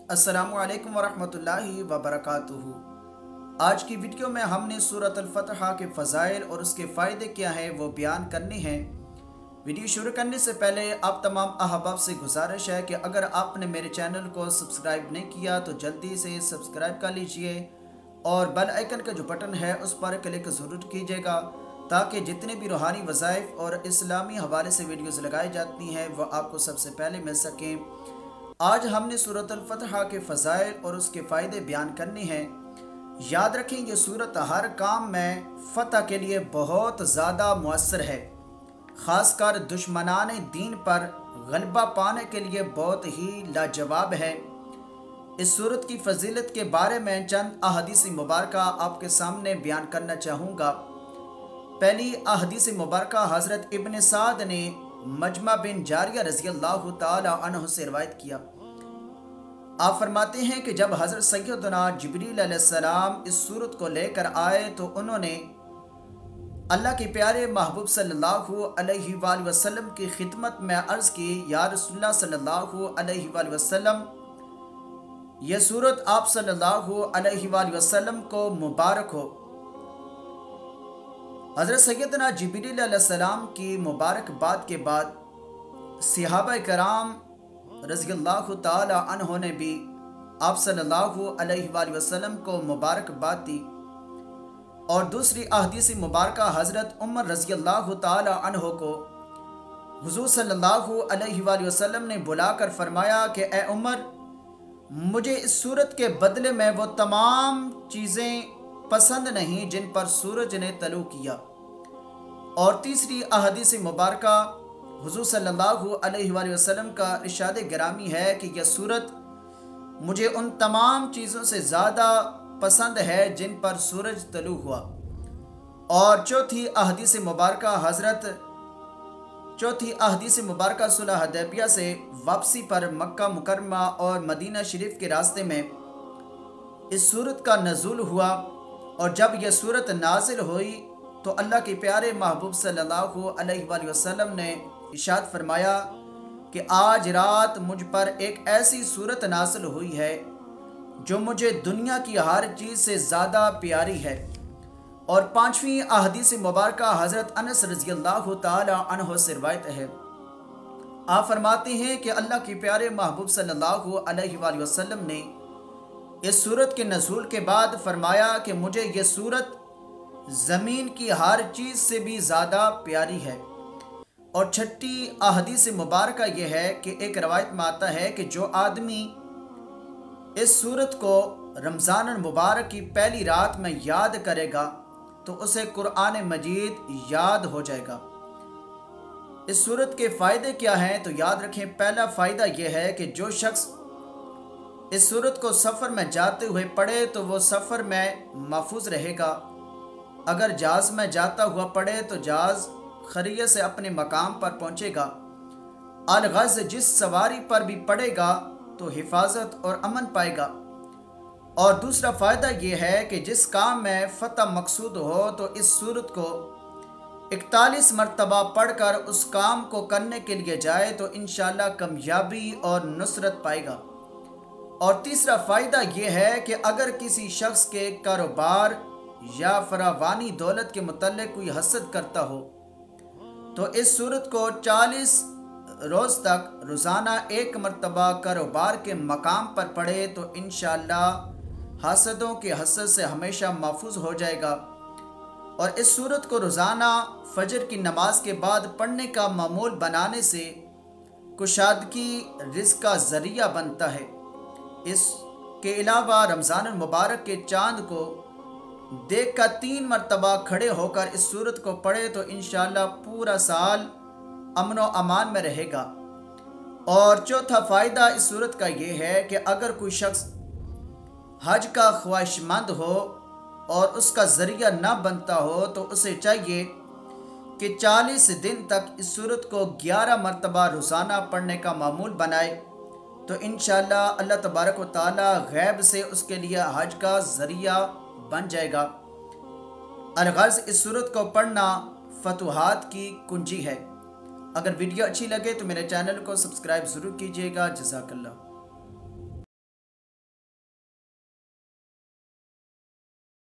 अस्सलामुअलैकुम वरहमतुल्लाहि वबरकातुहू। आज की वीडियो में हमने सूरत अल-फतह के फ़ज़ाइल और उसके फ़ायदे क्या हैं वो बयान करने हैं। वीडियो शुरू करने से पहले आप तमाम अहबाब से गुजारिश है कि अगर आपने मेरे चैनल को सब्सक्राइब नहीं किया तो जल्दी से सब्सक्राइब कर लीजिए और बेल आइकन का जो बटन है उस पर क्लिक ज़रूर कीजिएगा ताकि जितने भी रूहानी वज़ाइफ और इस्लामी हवाले से वीडियोज़ लगाई जाती हैं वह आपको सबसे पहले मिल सकें। आज हमने सूरत अल-फतह के फ़ज़ाइल और उसके फ़ायदे बयान करने हैं। याद रखें ये सूरत हर काम में फ़तह के लिए बहुत ज़्यादा मुअस्सर है, ख़ासकर दुश्मनान दीन पर गलबा पाने के लिए बहुत ही लाजवाब है। इस सूरत की फ़जीलत के बारे में चंद अहादीस मुबारका आपके सामने बयान करना चाहूँगा। पहली अहादीस मुबारका हज़रत इब्न साद ने मजमा बिन जारिया रज़ी अल्लाह ताला अन्हु से रवायत किया। आप फरमाते हैं कि जब हज़रत सैयदना जिब्रील अलैहिस्सलाम इस सूरत को लेकर आए तो उन्होंने अल्लाह के प्यारे महबूब सल्लल्लाहु अलैहि वसल्लम की खिदमत में अर्ज़ की, या रसूलुल्लाह सल्लल्लाहु अलैहि वसल्लम, यह सूरत आप सल्लल्लाहु अलैहि वसल्लम को मुबारक हो। हज़रत सैयदना जिब्रील अलैहिस्सलाम की मुबारकबाद के बाद सहाबा कराम रज़ियल्लाहु ताला अन्हों ने भी आप सल्लल्लाहु अलैहि वसल्लम को मुबारकबाद दी। और दूसरी अहदीस मुबारका हज़रत उमर रज़ियल्लाहु ताला अन्हों को हुज़ूर सल्लल्लाहु अलैहि वसल्लम ने बुलाकर फरमाया कि ए उमर, मुझे इस सूरत के बदले में वो तमाम चीज़ें पसंद नहीं जिन पर सूरज ने तलू किया। और तीसरी अहदीस मुबारका हुज़ूर सल्लल्लाहु अलैहि वसल्लम का इरशाद गिरामी है कि यह सूरत मुझे उन तमाम चीज़ों से ज़्यादा पसंद है जिन पर सूरज तलू हुआ। और चौथी अहदीस मुबारका सुलह हुदैबिया से वापसी पर मक्का मुकरमा और मदीना शरीफ के रास्ते में इस सूरत का नज़ूल हुआ। और जब यह सूरत नाजिल हुई तो अल्लाह के प्यारे महबूब सल्लल्लाहु अलैहि वसल्लम ने इरशाद फरमाया कि आज रात मुझ पर एक ऐसी सूरत नाजिल हुई है जो मुझे दुनिया की हर चीज़ से ज़्यादा प्यारी है। और पांचवी अहदीस मुबारका हज़रत अनस रज़ियल्लाहु ताला अन्हु से रिवायत है। आप फरमाते हैं कि अल्लाह के प्यारे महबूब सल्लल्लाहु अलैहि वसल्लम ने इस सूरत के नज़ूल के बाद फरमाया कि मुझे ये सूरत ज़मीन की हर चीज़ से भी ज़्यादा प्यारी है। और छठी अहदीस मुबारका ये है कि एक रवायत में आता है कि जो आदमी इस सूरत को रमज़ान मुबारक की पहली रात में याद करेगा तो उसे कुरान मजीद याद हो जाएगा। इस सूरत के फ़ायदे क्या हैं तो याद रखें, पहला फ़ायदा यह है कि जो शख्स इस सूरत को सफ़र में जाते हुए पढ़े तो वो सफ़र में महफूज रहेगा। अगर जहाज़ में जाता हुआ पढ़े तो जहाज़ खैरियत से अपने मकाम पर पहुँचेगा। अलगज़ जिस सवारी पर भी पड़ेगा तो हिफाजत और अमन पाएगा। और दूसरा फ़ायदा ये है कि जिस काम में फ़तह मकसूद हो तो इस सूरत को 41 मरतबा पढ़कर उस काम को करने के लिए जाए तो इंशाअल्लाह कामयाबी और नुसरत पाएगा। और तीसरा फ़ायदा ये है कि अगर किसी शख्स के कारोबार या फरावानी दौलत के मुतल्लिक़ कोई हसद करता हो तो इस सूरत को 40 रोज़ तक रोज़ाना एक मरतबा कारोबार के मकाम पर पढ़े तो इंशाअल्लाह हसदों के हसद से हमेशा महफूज हो जाएगा। और इस सूरत को रोज़ाना फजर की नमाज के बाद पढ़ने का मामूल बनाने से कुशादगी रिज़्क़ का ज़रिया बनता है। इसके अलावा रमज़ान मुबारक के चाँद को देख कर 3 मरतबा खड़े होकर इस सूरत को पढ़े तो इंशाअल्लाह पूरा साल अमन व अमान में रहेगा। और चौथा फ़ायदा इस सूरत का ये है कि अगर कोई शख्स हज का ख्वाहिशमंद हो और उसका ज़रिया ना बनता हो तो उसे चाहिए कि 40 दिन तक इस सूरत को 11 मरतबा रोज़ाना पढ़ने का मामूल बनाए तो इंशाअल्लाह अल्लाह तबारक व ताला गैब से उसके लिए हज का ज़रिया बन जाएगा। अलगज़ इस सूरत को पढ़ना फतुहात की कुंजी है। अगर वीडियो अच्छी लगे तो मेरे चैनल को सब्सक्राइब ज़रूर कीजिएगा। जज़ाकल्लाह।